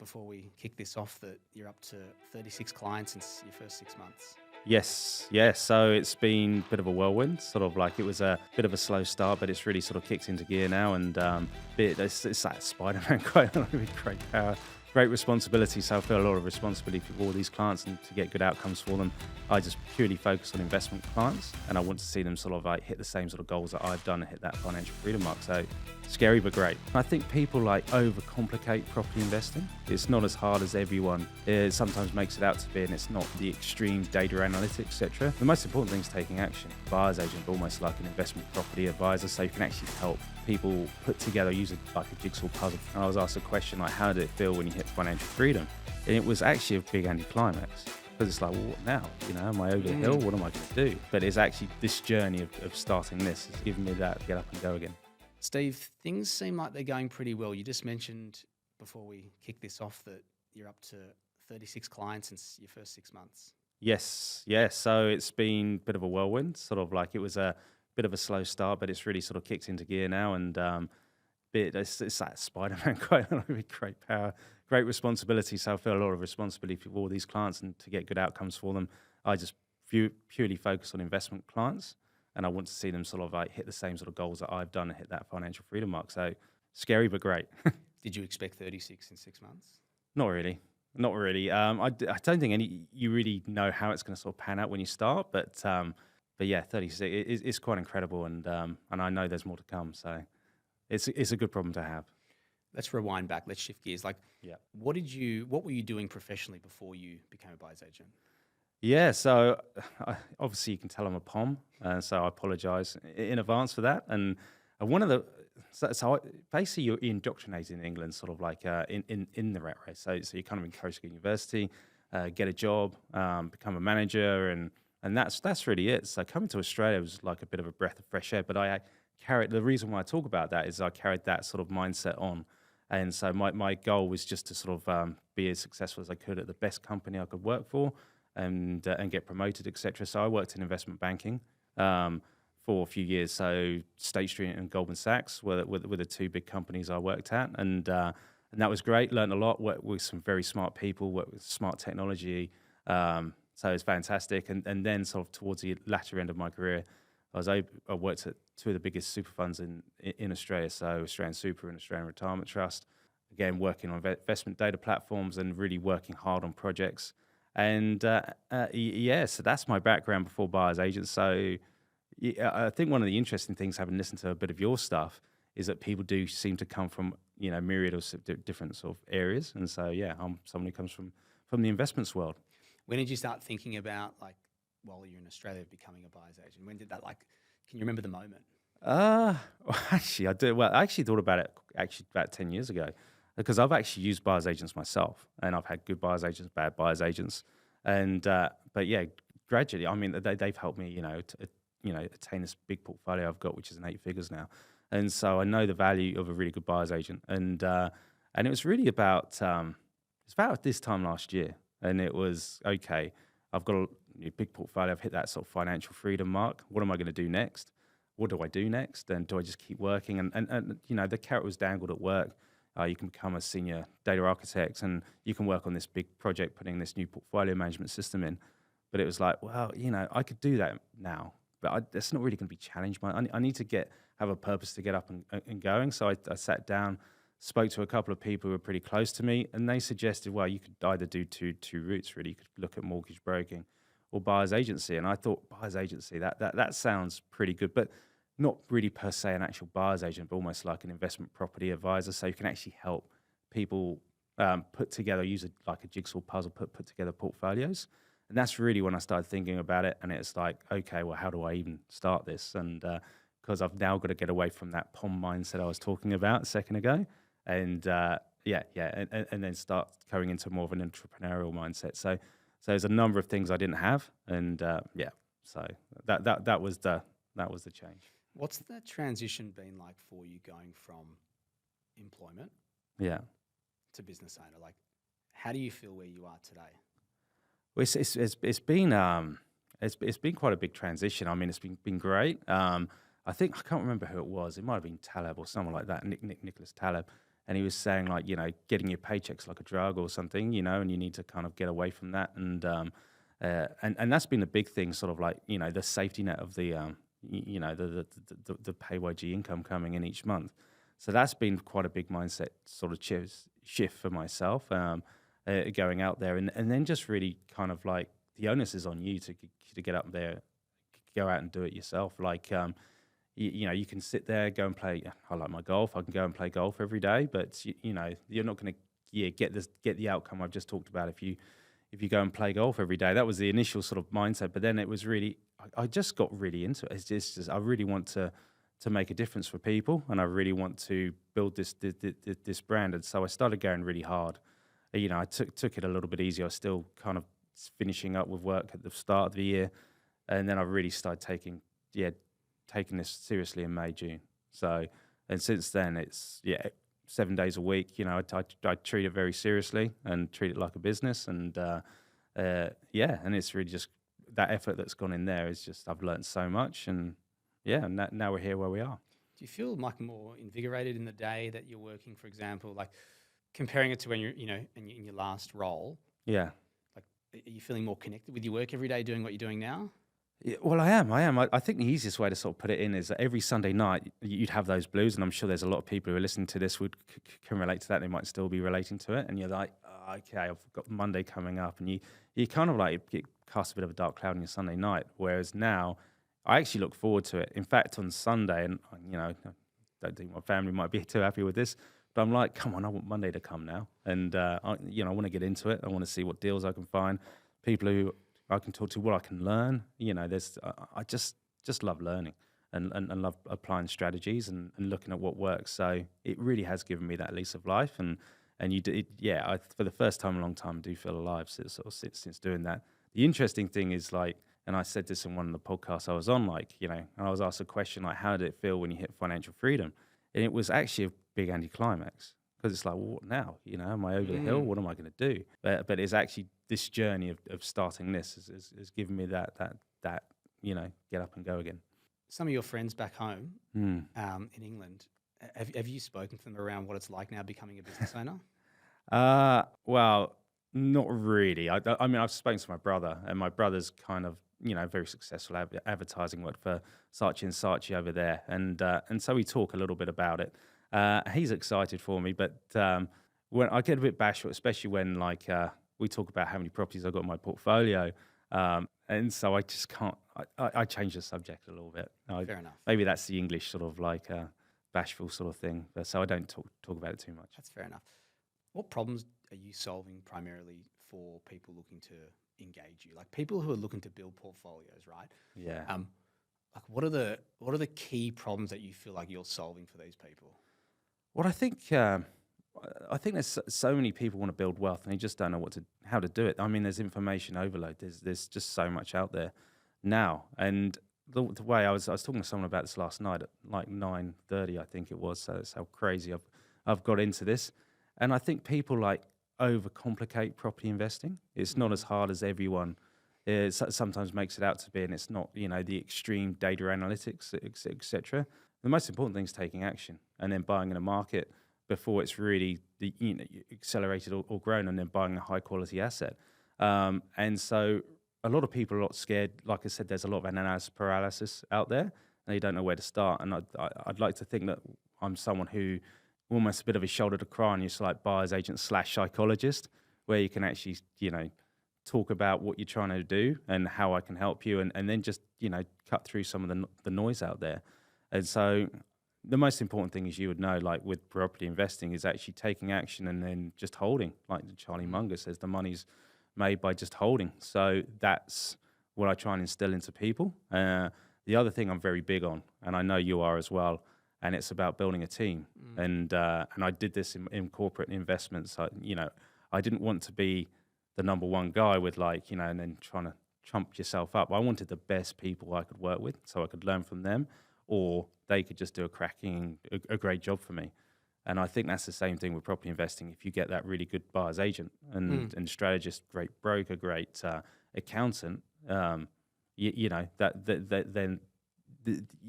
before we kick this off that you're up to 36 clients in your first 6 months. Yes, yeah. So it's been a bit of a whirlwind. Sort of like it was a bit of a slow start, but it's really sort of kicked into gear now. And it's that Spider-Man quite with great power, great responsibility. So I feel a lot of responsibility for all these clients and to get good outcomes for them. I just purely focus on investment clients, and I want to see them sort of like hit the same sort of goals that I've done and hit that financial freedom mark. So scary but great. I think people like overcomplicate property investing. It's not as hard as everyone sometimes makes it out to be, and it's not the extreme data analytics, etc. The most important thing is taking action. Buyer's agent, almost like an investment property advisor, so you can actually help people put together, use it like a jigsaw puzzle. And I was asked a question like, how did it feel when you hit financial freedom? And it was actually a big anticlimax. Because it's like, well, what now? You know, am I over the hill? What am I going to do? But it's actually this journey of starting this has given me that to get up and go again. Steve, things seem like they're going pretty well. You just mentioned before we kick this off that you're up to 36 clients in your first 6 months. Yes, yeah. So it's been a bit of a whirlwind. Sort of like it was a bit of a slow start, but it's really sort of kicked into gear now. And it's that Spider-Man quite with great power, great responsibility. So I feel a lot of responsibility for all these clients and to get good outcomes for them. I just purely focus on investment clients, and I want to see them sort of like hit the same sort of goals that I've done and hit that financial freedom mark. So scary but great. Did you expect 36 in 6 months? Not really. Not really. I don't think you really know how it's going to sort of pan out when you start, but yeah, 36 it's quite incredible, and I know there's more to come. So it's a good problem to have. Let's rewind back. Let's shift gears. Yeah. What were you doing professionally before you became a buyer's agent? Yeah, so obviously you can tell I'm a POM, so I apologise in advance for that. And one of the basically you're indoctrinated in England, sort of like in the rat race. So you're kind of encouraged to go to university, get a job, become a manager, and that's really it. So coming to Australia was like a bit of a breath of fresh air. But I carried the reason why I talk about that is I carried that sort of mindset on. And so my goal was just to sort of be as successful as I could at the best company I could work for, and get promoted, etc. So I worked in investment banking for a few years. So State Street and Goldman Sachs were the two big companies I worked at, and that was great. Learned a lot. Worked with some very smart people. Worked with smart technology. So it was fantastic. And then sort of towards the latter end of my career, I worked at two of the biggest super funds in Australia, so Australian Super and Australian Retirement Trust. Again, working on investment data platforms and really working hard on projects. And so that's my background before buyer's agent. So I think one of the interesting things, having listened to a bit of your stuff, is that people do seem to come from myriad of different sort of areas. And so I'm someone who comes from the investments world. When did you start thinking about, like, while you're in Australia, becoming a buyer's agent? When did that, can you remember the moment? Actually, I do. Well, I actually thought about it about 10 years ago, because I've actually used buyer's agents myself, and I've had good buyer's agents, bad buyer's agents, and but yeah, gradually, I mean, they've helped me, attain this big portfolio I've got, which is in 8 figures now, and so I know the value of a really good buyer's agent, and it was really about it's about this time last year, and it was okay. I've got a big portfolio. I've hit that sort of financial freedom mark. What am I going to do next? What do I do next? And do I just keep working? And the carrot was dangled at work. You can become a senior data architect, and you can work on this big project, putting this new portfolio management system in. But it was like, well, I could do that now, but that's not really going to be challenged. I need to have a purpose to get up and going. So I sat down, spoke to a couple of people who were pretty close to me, and they suggested, well, you could either do two routes, really. You could look at mortgage broking or buyer's agency. And I thought, buyer's agency, that sounds pretty good, but not really per se an actual buyer's agent, but almost like an investment property advisor. So you can actually help people put together, use like a jigsaw puzzle, put together portfolios. And that's really when I started thinking about it. And it's like, okay, well, how do I even start this? And because I've now got to get away from that POM mindset I was talking about a second ago. And and then start going into more of an entrepreneurial mindset. So there's a number of things I didn't have, and so that was the change. What's that transition been like for you, going from employment to business owner? Like, how do you feel where you are today? Well, it's been quite a big transition. I mean, it's been great. I think I can't remember who it was. It might have been Taleb or someone like that, Nicholas Taleb. and he was saying like, getting your paychecks like a drug or something, and you need to kind of get away from that. And that's been a big thing, sort of like, the safety net of the the PAYG income coming in each month. So that's been quite a big mindset sort of shift for myself, going out there, and then just really kind of like the onus is on you to get up there, go out and do it yourself. Like, you can sit there, go and play. I like my golf. I can go and play golf every day, but you're not going to get the outcome I've just talked about if you go and play golf every day. That was the initial sort of mindset, but then it was really, I just got really into it. It's just I really want to make a difference for people, and I really want to build this brand. And so I started going really hard. I took it a little bit easier. I was still kind of finishing up with work at the start of the year, and then I really started taking this seriously in May, June. So, and since then it's 7 days a week. I treat it very seriously and treat it like a business, and and it's really just that effort that's gone in there is just, I've learned so much, and now we're here where we are. Do you feel like more invigorated in the day that you're working, for example, like comparing it to when you're, in your last role? Yeah. Like, are you feeling more connected with your work every day doing what you're doing now? Yeah, well, I am. I think the easiest way to sort of put it in is that every Sunday night you'd have those blues, and I'm sure there's a lot of people who are listening to this can relate to that. They might still be relating to it, and you're like, oh, okay, I've got Monday coming up, and you kind of like get cast a bit of a dark cloud on your Sunday night. Whereas now, I actually look forward to it. In fact, on Sunday, and I don't think my family might be too happy with this, but I'm like, come on, I want Monday to come now, and I want to get into it. I want to see what deals I can find, people who I can talk to, what I can learn. I just love learning and love applying strategies and looking at what works. So it really has given me that lease of life, and for the first time in a long time, I do feel alive since doing that. The interesting thing is, like, and I said this in one of the podcasts I was on, like, I was asked a question like, how did it feel when you hit financial freedom? And it was actually a big anticlimax, because it's like, well, what now? Am I over the hill? What am I going to do? But it's actually this journey of starting this has given me that get up and go again. Some of your friends back home in England, have you spoken to them around what it's like now becoming a business owner? Well, not really. I mean, I've spoken to my brother, and my brother's kind of very successful advertising, worked for Saatchi & Saatchi over there, and so we talk a little bit about it. He's excited for me, but when I get a bit bashful, especially when we talk about how many properties I've got in my portfolio, and so I just can't. I change the subject a little bit. Fair enough. Maybe that's the English sort of like bashful sort of thing, so I don't talk about it too much. That's fair enough. What problems are you solving primarily for people looking to engage you, like people who are looking to build portfolios, right? Yeah. Like what are the key problems that you feel like you're solving for these people? Well, I think there's so many people want to build wealth, and they just don't know how to do it. I mean, there's information overload. There's just so much out there now. And the way I was talking to someone about this last night at like 9:30, I think it was. So that's how crazy I've got into this. And I think people like overcomplicate property investing. It's not as hard as everyone sometimes makes it out to be, and it's not the extreme data analytics, etc. The most important thing is taking action and then buying in a market before it's really accelerated or grown, and then buying a high quality asset. And so a lot of people are a lot scared. Like I said, there's a lot of analysis paralysis out there, and they don't know where to start. And I'd like to think that I'm someone who almost a bit of a shoulder to cry on, just like buyer's agent / psychologist, where you can actually talk about what you're trying to do and how I can help you, and then just cut through some of the noise out there. And so the most important thing, as you would know, like with property investing, is actually taking action and then just holding. Like Charlie Munger says, the money's made by just holding. So that's what I try and instill into people. The other thing I'm very big on, and I know you are as well, and it's about building a team. And I did this in corporate investments. I didn't want to be the number one guy with and then trying to trump yourself up. I wanted the best people I could work with, so I could learn from them, or they could just do a great job for me. And I think that's the same thing with property investing. If you get that really good buyer's agent and strategist, great broker, great accountant, then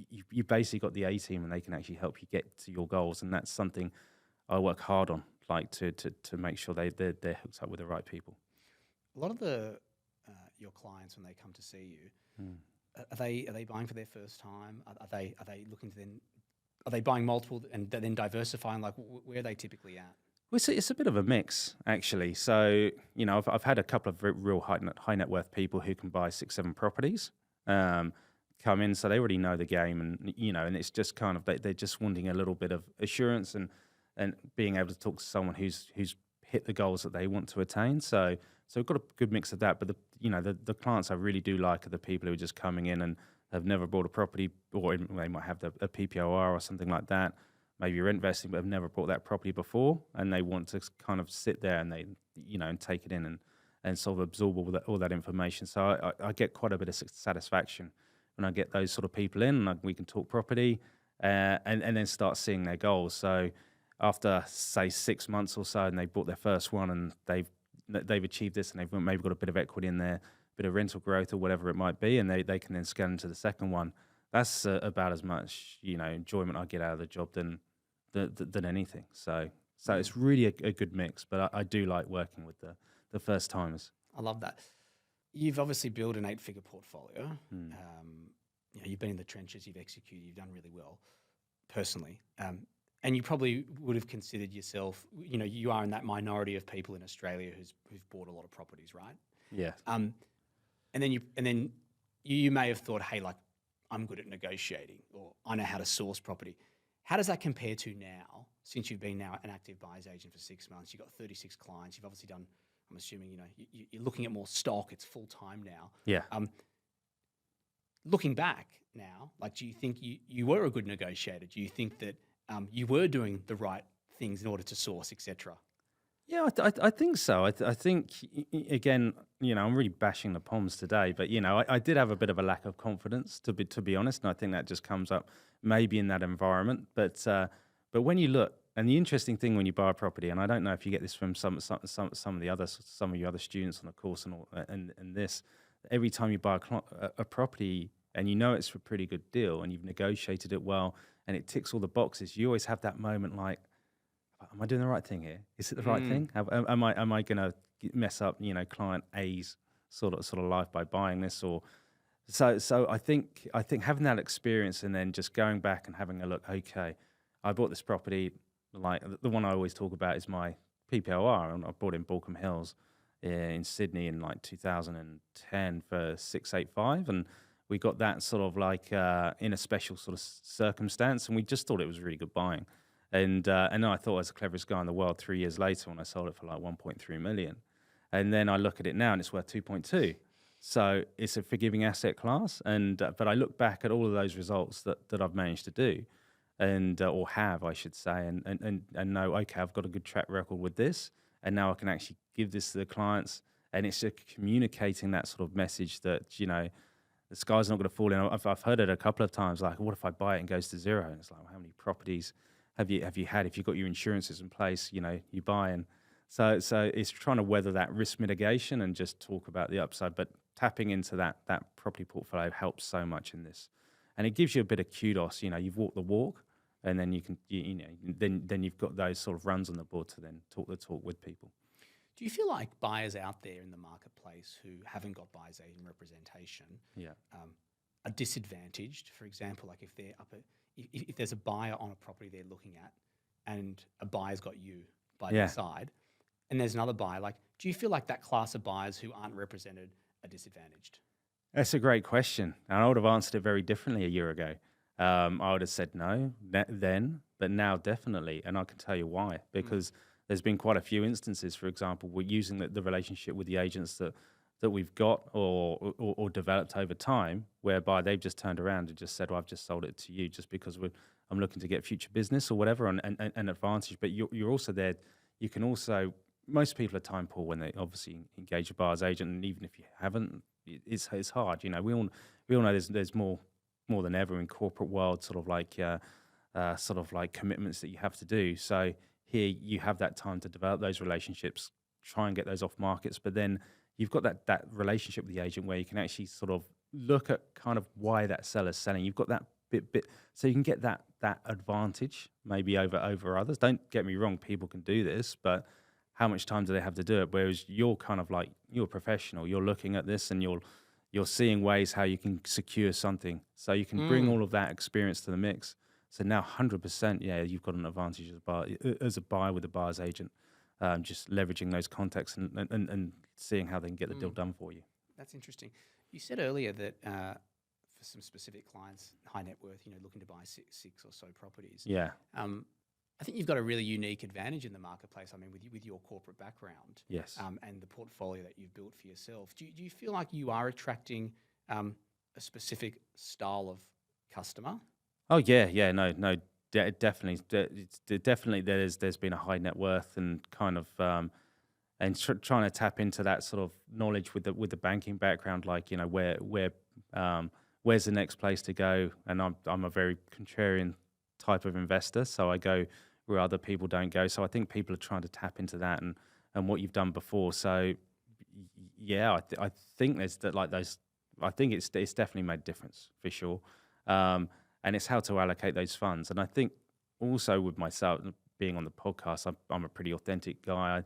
you basically got the A team, and they can actually help you get to your goals. And that's something I work hard on, like to make sure they're hooked up with the right people. A lot of your clients, when they come to see you, are they buying for their first time? Are they looking to then? Are they buying multiple and then diversifying? Like, where are they typically at? Well, it's a bit of a mix, actually. So, I've had a couple of real high net worth people who can buy 6, 7 properties come in, so they already know the game, and and it's just kind of they're just wanting a little bit of assurance and being able to talk to someone who's hit the goals that they want to attain. So we've got a good mix of that. But the clients I really do like are the people who are just coming in and have never bought a property, or they might have a PPOR or something like that. Maybe you're investing, but have never bought that property before, and they want to kind of sit there and and take it in and sort of absorb all that information. So I get quite a bit of satisfaction when I get those sort of people in, and we can talk property and then start seeing their goals. So after, say, 6 months or so, and they bought their first one, and they've achieved this, and they've maybe got a bit of equity in there, a bit of rental growth or whatever it might be, and they can then scale into the second one. That's about as much enjoyment I get out of the job than anything. So it's really a good mix. But I do like working with the first timers. I love that. You've obviously built an 8-figure portfolio. You've been in the trenches. You've executed. You've done really well, personally. And you probably would have considered yourself. You are in that minority of people in Australia who've bought a lot of properties, right? Yeah. And then you may have thought, hey, like, I'm good at negotiating, or I know how to source property. How does that compare to now, since you've been now an active buyer's agent for 6 months? You've got 36 clients. You've obviously done, I'm assuming, you're looking at more stock. It's full time now. Yeah. Looking back now, like, do you think you were a good negotiator? Do you think that you were doing the right things in order to source, etc.? Yeah, I think so. I think, again, I'm really bashing the Poms today, but, I did have a bit of a lack of confidence, to be honest, and I think that just comes up maybe in that environment. But when you look, and the interesting thing when you buy a property, and I don't know if you get this from some of your other students on the course and this, every time you buy a property and it's a pretty good deal and you've negotiated it well and it ticks all the boxes, you always have that moment like, am I doing the right thing here? Is it the right thing? Am I going to mess up, client A's sort of life by buying this? Or so I think having that experience and then just going back and having a look. Okay, I bought this property. Like the one I always talk about is my PPOR, and I bought in Balcombe Hills in Sydney in like 2010 for 685, and we got that sort of like in a special sort of circumstance, and we just thought it was really good buying. And I thought I was the cleverest guy in the world 3 years later when I sold it for like 1.3 million. And then I look at it now and it's worth 2.2. So it's a forgiving asset class. And but I look back at all of those results that I've managed to do, and or have, I should say, and know, okay, I've got a good track record with this, and now I can actually give this to the clients. And it's just communicating that sort of message that, the sky's not going to fall in. I've heard it a couple of times, like, what if I buy it and it goes to zero? And it's like, well, how many properties have you had? If you've got your insurances in place, you buy. And so it's trying to weather that risk mitigation and just talk about the upside. But tapping into that property portfolio helps so much in this, and it gives you a bit of kudos. You've walked the walk, and then you can then you've got those sort of runs on the board to then talk the talk with people. Do you feel like buyers out there in the marketplace who haven't got buyer's agent representation are disadvantaged? For example, like if there's a buyer on a property they're looking at and a buyer's got you by their side, and there's another buyer, like, do you feel like that class of buyers who aren't represented are disadvantaged? That's a great question. And I would have answered it very differently a year ago. I would have said no then, but now definitely. And I can tell you why. Because there's been quite a few instances, for example, we're using the relationship with the agents that we've got or developed over time, whereby they've just turned around and just said, well, I've just sold it to you just because I'm looking to get future business or whatever, and an advantage. But you're also there. You can also, most people are time poor when they obviously engage a buyer's agent, and even if you haven't, it's hard. We all know there's more than ever in corporate world, sort of like commitments that you have to do. So here you have that time to develop those relationships, try and get those off markets, but then you've got that relationship with the agent where you can actually sort of look at kind of why that seller's selling. You've got that bit, so you can get that advantage maybe over others. Don't get me wrong, people can do this, but how much time do they have to do it? Whereas you're kind of like, you're a professional, you're looking at this and you're seeing ways how you can secure something. So you can bring all of that experience to the mix. So now 100%, yeah, you've got an advantage as a buyer with a buyer's agent, just leveraging those contacts and seeing how they can get the deal done for you. That's interesting. You said earlier that for some specific clients, high net worth, looking to buy six or so properties. Yeah. I think you've got a really unique advantage in the marketplace. I mean, with your corporate background, yes, and the portfolio that you've built for yourself. Do you feel like you are attracting a specific style of customer? Oh yeah, no, definitely. Definitely, there's been a high net worth and kind of and trying to tap into that sort of knowledge with the banking background, like where's the next place to go? And I'm a very contrarian type of investor, so I go where other people don't go. So I think people are trying to tap into that and what you've done before. So yeah, I think there's that, like those. I think it's definitely made a difference for sure. And it's how to allocate those funds. And I think also with myself being on the podcast, I'm a pretty authentic guy.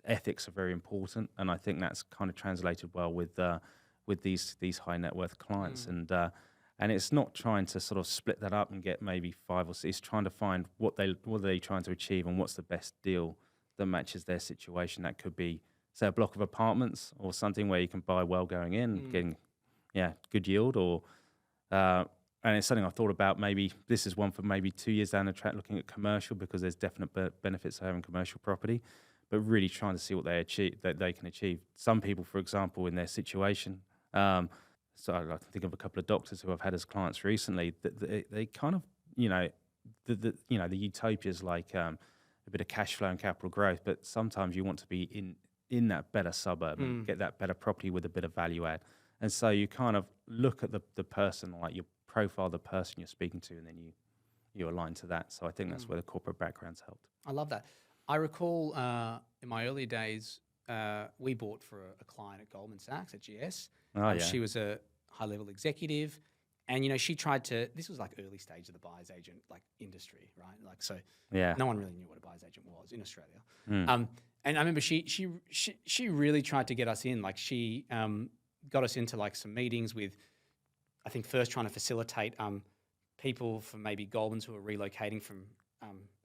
Ethics are very important, and I think that's kind of translated well with these high net worth clients. And it's not trying to sort of split that up and get maybe 5 or 6. It's trying to find what are they trying to achieve and what's the best deal that matches their situation. That could be, say, a block of apartments or something where you can buy well going in, getting good yield, or and it's something I thought about. Maybe this is one for maybe 2 years down the track, looking at commercial, because there's definite benefits of having commercial property, but really trying to see what they can achieve. Some people, for example, in their situation, so I can think of a couple of doctors who I've had as clients recently. That they kind of, the utopias like a bit of cash flow and capital growth, but sometimes you want to be in that better suburb and get that better property with a bit of value add. And so you kind of look at the person, like you profile the person you're speaking to, and then you align to that. So I think that's where the corporate background's helped. I love that. I recall in my early days, we bought for a client at Goldman Sachs at GS. She was a high-level executive, and she tried to. This was like early stage of the buyer's agent industry, right? Like, so no one really knew what a buyer's agent was in Australia. And I remember she really tried to get us in. Like, she got us into like some meetings with, I think, first trying to facilitate people from maybe Goldman's who are relocating from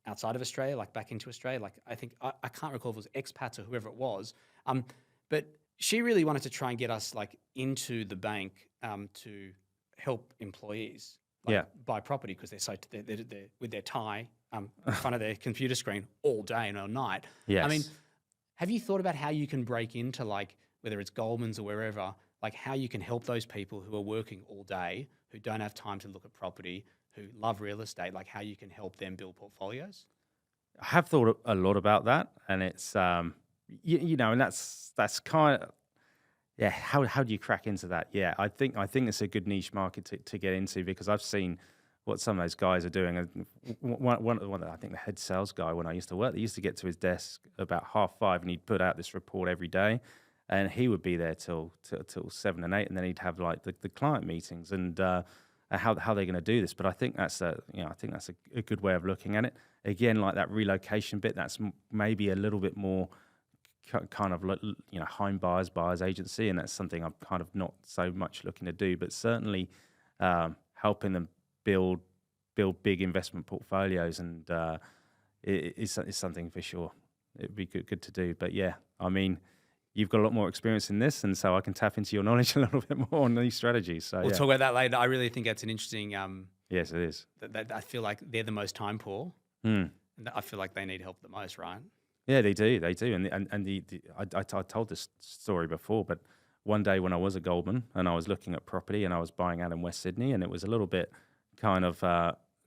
outside of Australia, like back into Australia. Like, I think I can't recall if it was expats or whoever it was, but she really wanted to try and get us like into the bank to help employees buy property, because they're with their tie in front of their computer screen all day and all night. Yes. I mean, have you thought about how you can break into, like, whether it's Goldman's or wherever, like how you can help those people who are working all day, who don't have time to look at property, who love real estate, like how you can help them build portfolios? I have thought a lot about that, and it's and that's kind of how do you crack into that? Yeah, I think it's a good niche market to get into, because I've seen what some of those guys are doing. One I think the head sales guy when I used to work, they used to get to his desk about 5:30, and he'd put out this report every day, and he would be there till 7 and 8, and then he'd have like the client meetings and how they're going to do this. But I think that's a good way of looking at it. Again, like that relocation bit, that's maybe a little bit more kind of like, home buyers agency, and that's something I'm kind of not so much looking to do, but certainly helping them build big investment portfolios, and it's something for sure it'd be good to do. But yeah, I mean, you've got a lot more experience in this, and so I can tap into your knowledge a little bit more on these strategies. So we'll talk about that later. I really think that's an interesting. Yes, it is. That I feel like they're the most time poor, and I feel like they need help the most, right? Yeah, they do, and I told this story before, but one day when I was at Goldman and I was looking at property and I was buying out in West Sydney, and it was a little bit kind of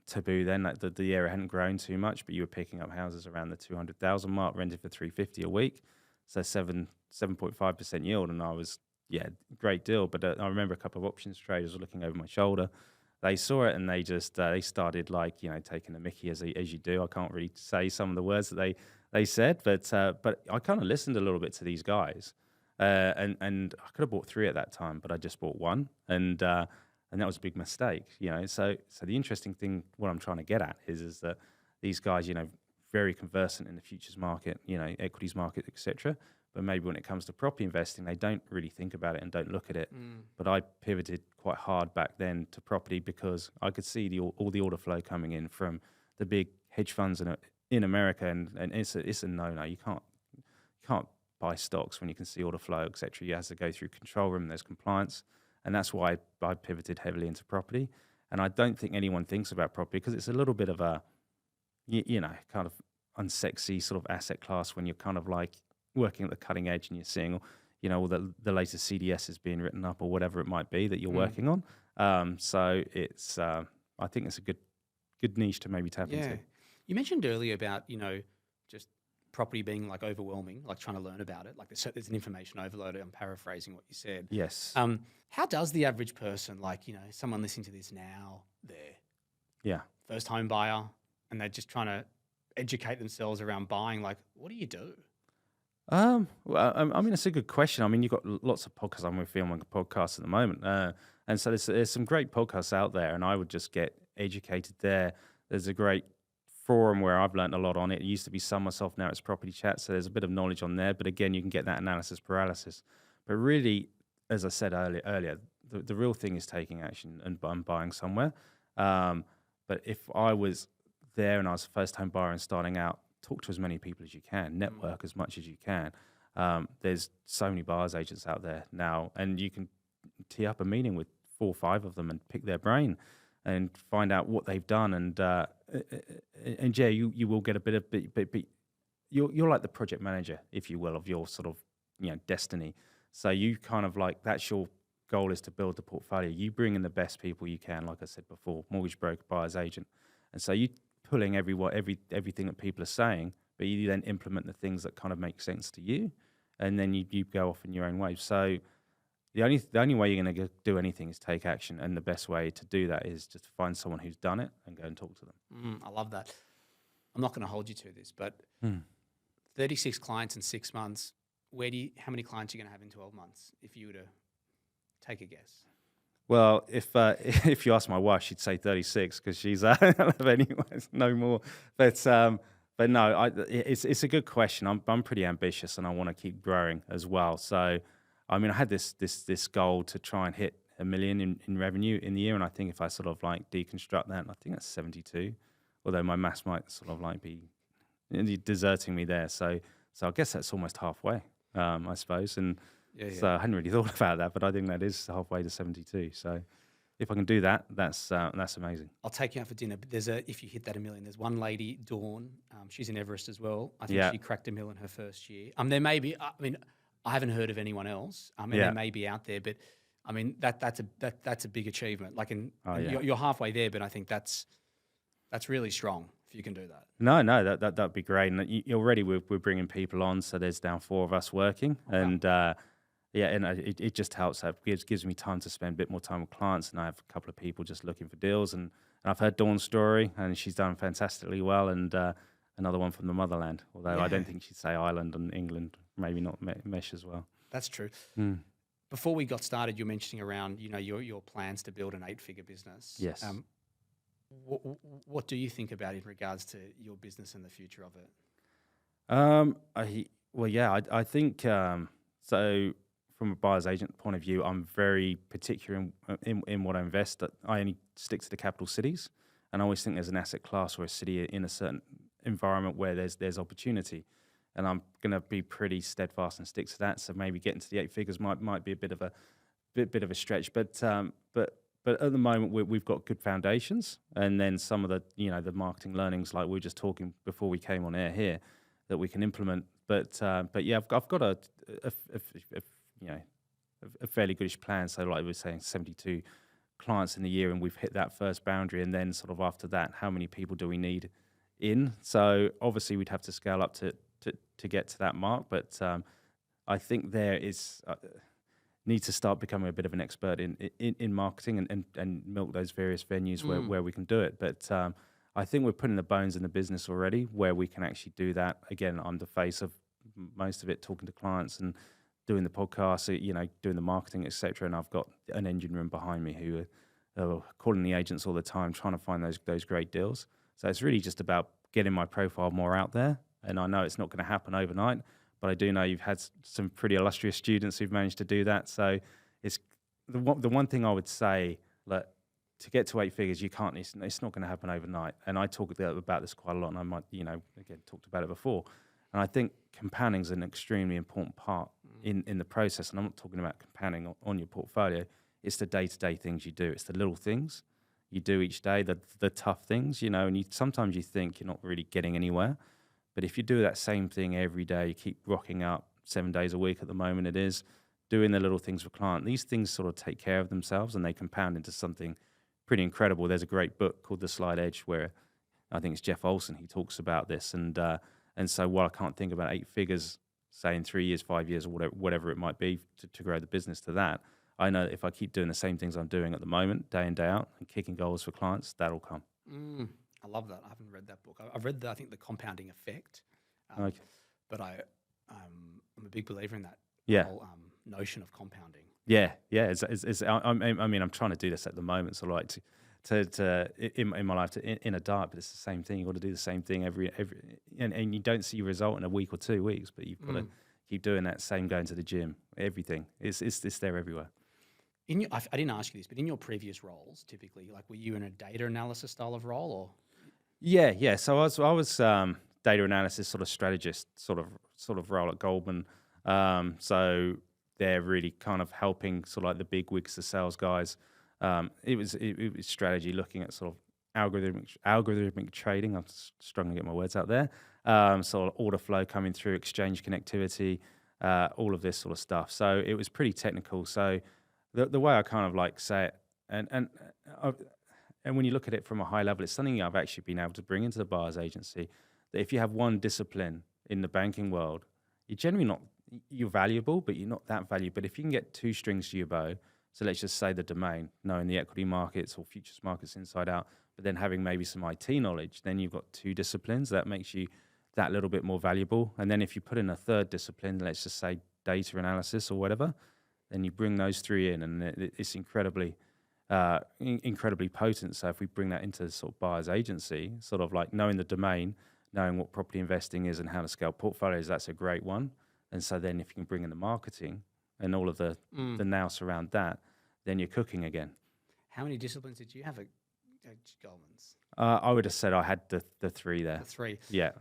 taboo then, like the area hadn't grown too much, but you were picking up houses around the 200,000 mark, rented for $350 a week, so 7.5% yield, and I was great deal. But I remember a couple of options traders were looking over my shoulder. They saw it and they just they started like taking the mickey as you do. I can't really say some of the words that they said, but I kind of listened a little bit to these guys, and I could have bought 3 at that time, but I just bought 1, and and that was a big mistake. So the interesting thing, what I'm trying to get at is that these guys, very conversant in the futures market, equities market, etc. But maybe when it comes to property investing, they don't really think about it and don't look at it. But I pivoted quite hard back then to property because I could see all the order flow coming in from the big hedge funds in America, and it's a no-no. You can't buy stocks when you can see order flow, etc. You have to go through control room. There's compliance, and that's why I pivoted heavily into property. And I don't think anyone thinks about property because it's a little bit of a kind of unsexy sort of asset class when you're kind of like working at the cutting edge and you're seeing, all the latest CDSs being written up or whatever it might be that you're working on. So it's, I think it's a good niche to maybe tap into. You mentioned earlier about, just property being like overwhelming, like trying to learn about it. Like there's an information overload. I'm paraphrasing what you said. Yes. How does the average person, like, someone listening to this now, they're first home buyer and they're just trying to educate themselves around buying, like, what do you do? Well, I mean, it's a good question. I mean, you've got lots of podcasts. I'm filming a podcast at the moment. And so there's some great podcasts out there, and I would just get educated there. There's a great forum where I've learned a lot on it. It used to be Sun Myself, now it's Property Chat. So there's a bit of knowledge on there. But again, you can get that analysis paralysis. But really, as I said earlier, the real thing is taking action and buying somewhere. But if I was there and I was a first-time buyer and starting out, talk to as many people as you can, network as much as you can. There's so many buyers agents out there now, and you can tee up a meeting with 4 or 5 of them and pick their brain and find out what they've done. And Jay, you will get a bit of, but you're like the project manager, if you will, of your sort of destiny. So you kind of like, that's your goal, is to build the portfolio. You bring in the best people you can, like I said before, mortgage broker, buyer's agent, and so you pulling everything that people are saying, but you then implement the things that kind of make sense to you, and then you go off in your own way. So the only way you're going to do anything is take action, and the best way to do that is just to find someone who's done it and go and talk to them. I love that. I'm not going to hold you to this, but 36 clients in 6 months. How many clients are you going to have in 12 months if you were to take a guess? Well, if you ask my wife, she'd say 36 because she's anyways, no more. But no, it's a good question. I'm pretty ambitious and I want to keep growing as well. So, I mean, I had this goal to try and hit $1 million in revenue in the year, and I think if I sort of like deconstruct that, I think that's 72. Although my maths might sort of like be deserting me there. So I guess that's almost halfway, I suppose. And so I hadn't really thought about that, but I think that is halfway to 72. So if I can do that, that's amazing. I'll take you out for dinner. But if you hit that $1 million, there's one lady, Dawn. She's in Everest as well. I think she cracked $1 million in her first year. There may be. I mean, I haven't heard of anyone else. They may be out there, but I mean that's a big achievement. Like you're halfway there, but I think that's really strong if you can do that. No, that'd be great. And already we're bringing people on, so there's now 4 of us working, and. It just helps. It gives me time to spend a bit more time with clients, and I have a couple of people just looking for deals. And I've heard Dawn's story, and she's done fantastically well. And another one from the motherland, although I don't think she'd say Ireland and England, maybe not mesh as well. That's true. Before we got started, you were mentioning around your plans to build an 8-figure business. Yes. What do you think about in regards to your business and the future of I it? think so. From a buyer's agent point of view, I'm very particular in what I invest. I only stick to the capital cities, and I always think there's an asset class or a city in a certain environment where there's opportunity, and I'm going to be pretty steadfast and stick to that. So maybe getting to the 8 figures might be a bit of a stretch, but at the moment we've got good foundations, and then some of the the marketing learnings, like we were just talking before we came on air here, that we can implement. But I've got a fairly goodish plan. So like we were saying, 72 clients in the year, and we've hit that first boundary. And then sort of after that, how many people do we need in? So obviously we'd have to scale up to get to that mark. But I think there is need to start becoming a bit of an expert in marketing and milk those various venues where we can do it. But I think we're putting the bones in the business already where we can actually do that. Again, I'm the face of most of it, talking to clients and doing the podcast, doing the marketing, etc. And I've got an engine room behind me who calling the agents all the time, trying to find those great deals. So it's really just about getting my profile more out there. And I know it's not going to happen overnight, but I do know you've had some pretty illustrious students who've managed to do that. So it's the one thing I would say, that to get to 8 figures, you can't. It's not going to happen overnight. And I talk about this quite a lot, and I might, again, talked about it before. And I think compounding is an extremely important part in the process. And I'm not talking about compounding on your portfolio. It's the day-to-day things you do. It's the little things you do each day, the tough things, and sometimes you think you're not really getting anywhere. But if you do that same thing every day, you keep rocking up 7 days a week at the moment it is, doing the little things for client, these things sort of take care of themselves and they compound into something pretty incredible. There's a great book called The Slight Edge where I think it's Jeff Olson, he talks about this. And so while I can't think about 8 figures, say in 3 years, 5 years, or whatever it might be to grow the business to that, I know that if I keep doing the same things I'm doing at the moment, day in, day out, and kicking goals for clients, that'll come. I love that. I haven't read that book. I've read, I think, The Compounding Effect. Okay. But I'm a big believer in that whole notion of compounding. Yeah. I mean, I'm trying to do this at the moment, so like to in my life in a diet, but it's the same thing. You've got to do the same thing every and you don't see your result in a week or 2 weeks, but you've got to keep doing that. Same going to the gym, everything. It's there everywhere. I didn't ask you this, but in your previous roles, typically, like, were you in a data analysis style of role, or? Yeah. So I was data analysis sort of strategist sort of role at Goldman. So they're really kind of helping sort of like the big wigs, the sales guys. It was strategy, looking at sort of algorithmic trading. I'm struggling to get my words out there. Sort of order flow coming through, exchange connectivity, all of this sort of stuff. So it was pretty technical. So the way I kind of like say it, and when you look at it from a high level, it's something I've actually been able to bring into the buyer's agency. That if you have one discipline in the banking world, you're valuable, but you're not that valuable. But if you can get 2 strings to your bow, so let's just say the domain, knowing the equity markets or futures markets inside out, but then having maybe some IT knowledge, then you've got 2 disciplines. That makes you that little bit more valuable. And then if you put in a 3rd discipline, let's just say data analysis or whatever, then you bring those 3 in, and it's incredibly potent. So if we bring that into sort of buyer's agency, sort of like knowing the domain, knowing what property investing is and how to scale portfolios, that's a great one. And so then if you can bring in the marketing and all of the nous around that, then you're cooking again. How many disciplines did you have at Goldman's? I would have said I had the 3 there. The 3. Yeah.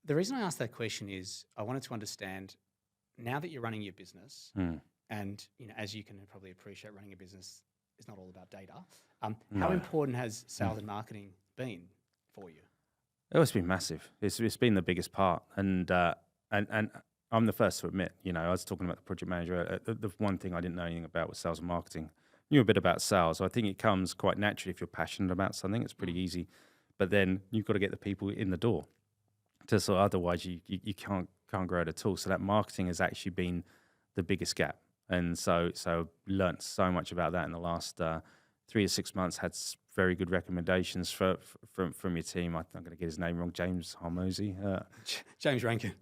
The reason I asked that question is I wanted to understand, now that you're running your business, and as you can probably appreciate, running a business is not all about data. How important has sales and marketing been for you? Oh, it's been massive. It's been the biggest part, and I'm the first to admit. I was talking about the project manager. The one thing I didn't know anything about was sales and marketing. Knew a bit about sales. So I think it comes quite naturally if you're passionate about something. It's pretty easy, but then you've got to get the people in the door. Otherwise you can't grow it at all. So that marketing has actually been the biggest gap, and so learnt so much about that in the last 3 to 6 months. Had very good recommendations from your team. I'm going to get his name wrong. James Harmozy. James Rankin.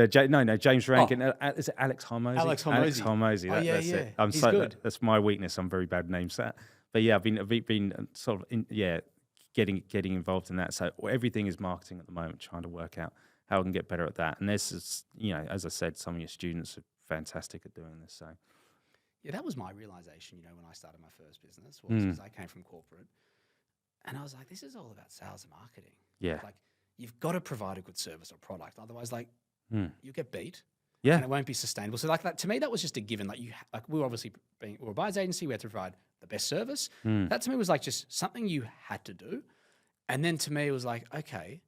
James Rankin. Is it Alex Harmozy? Alex Harmozy. That's it. He's good. That's my weakness. I'm very bad at names. But yeah, I've been sort of getting involved in that. So everything is marketing at the moment, trying to work out how I can get better at that. And this is, as I said, some of your students are fantastic at doing this. So yeah, that was my realization. When I started my first business, was because I came from corporate, and I was like, this is all about sales and marketing. Yeah, like you've got to provide a good service or product, otherwise, you get beat. Yeah, and it won't be sustainable. So that, to me, that was just a given. We were obviously we're a buyer's agency. We had to provide the best service. That to me was like just something you had to do. And then to me, it was like, okay,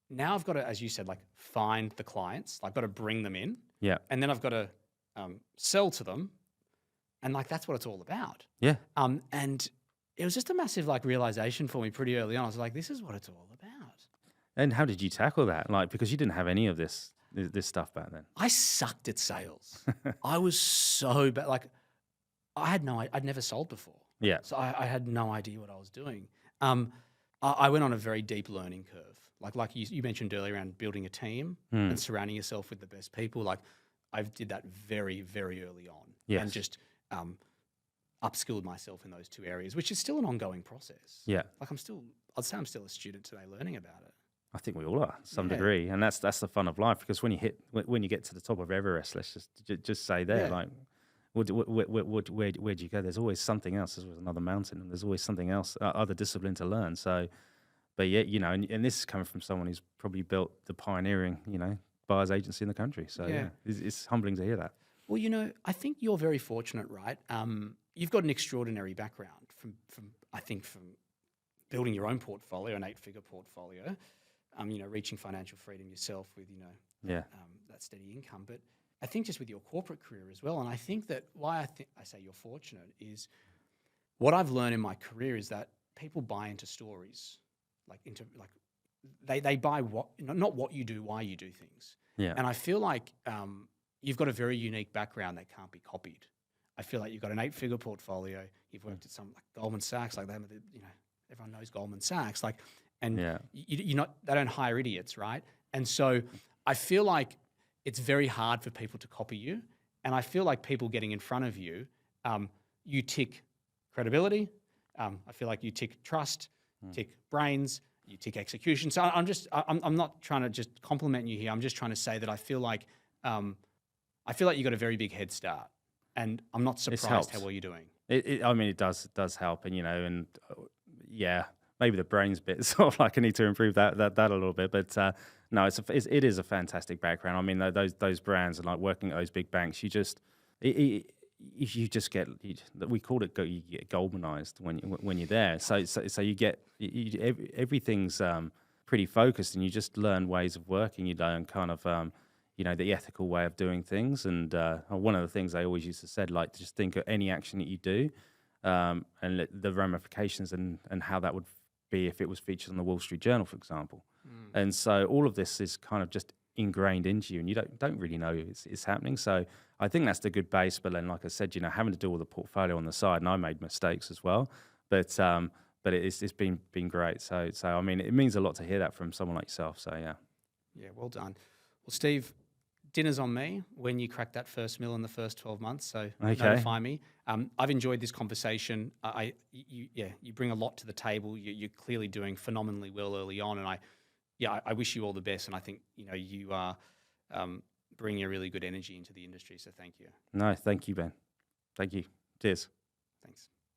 now I've got to, as you said, find the clients. I've got to bring them in. Yeah. And then I've got to sell to them. And that's what it's all about. Yeah. And it was just a massive realization for me pretty early on. I was like, this is what it's all about. And how did you tackle that? Because you didn't have any of this stuff back then. I sucked at sales. I was so bad. I'd never sold before. Yeah. So I had no idea what I was doing. I went on a very deep learning curve. Like you mentioned earlier, around building a team and surrounding yourself with the best people. I did that very, very early on. Yes. And just upskilled myself in those two areas, which is still an ongoing process. Yeah. Like I'd say I'm still a student today learning about it. I think we all are to some degree, and that's the fun of life. Because when you get to the top of Everest, let's just say there, like, where do you go? There's always something else. There's always another mountain, and there's always something else, other discipline to learn. So, but yeah, you know, and this is coming from someone who's probably built the pioneering, you know, buyers agency in the country. So yeah, it's humbling to hear that. Well, you know, I think you're very fortunate, right? You've got an extraordinary background from building your own portfolio, an 8-figure portfolio. You know, reaching financial freedom yourself with, you know, that steady income. But I think just with your corporate career as well, and I think that why I say you're fortunate is what I've learned in my career is that people buy into stories, they buy not what you do, why you do things. Yeah. And I feel like you've got a very unique background that can't be copied. I feel like you've got an 8-figure portfolio. You've worked at some like Goldman Sachs, like them, you know, everyone knows Goldman Sachs, like. And they don't hire idiots, right? And so I feel like it's very hard for people to copy you. And I feel like people getting in front of you, you tick credibility. I feel like you tick trust, tick brains, you tick execution. So I'm not trying to just compliment you here. I'm just trying to say that I feel like you got a very big head start, and I'm not surprised how well you're doing. I mean, it does help, and you know, and maybe the brains bit, sort of like I need to improve that a little bit. But no, it is a fantastic background. I mean, those brands and like working at those big banks, you just get, we call it you get Goldmanized when you're there. So you get everything's pretty focused, and you just learn ways of working. You learn kind of you know, the ethical way of doing things. And one of the things I always used to say, like, just think of any action that you do and the ramifications and how that would be if it was featured on the Wall Street Journal, for example. And so all of this is kind of just ingrained into you, and you don't really know it's happening. So I think that's the good base. But then, like I said, you know, having to do all the portfolio on the side, and I made mistakes as well. But it's been great. So I mean, it means a lot to hear that from someone like yourself. So yeah, well done. Well, Steve, dinner's on me when you crack that first mil in the first 12 months. So notify me. I've enjoyed this conversation. You bring a lot to the table. You're clearly doing phenomenally well early on, and I wish you all the best. And I think, you know, you are bringing a really good energy into the industry. So thank you. No, thank you, Ben. Thank you. Cheers. Thanks.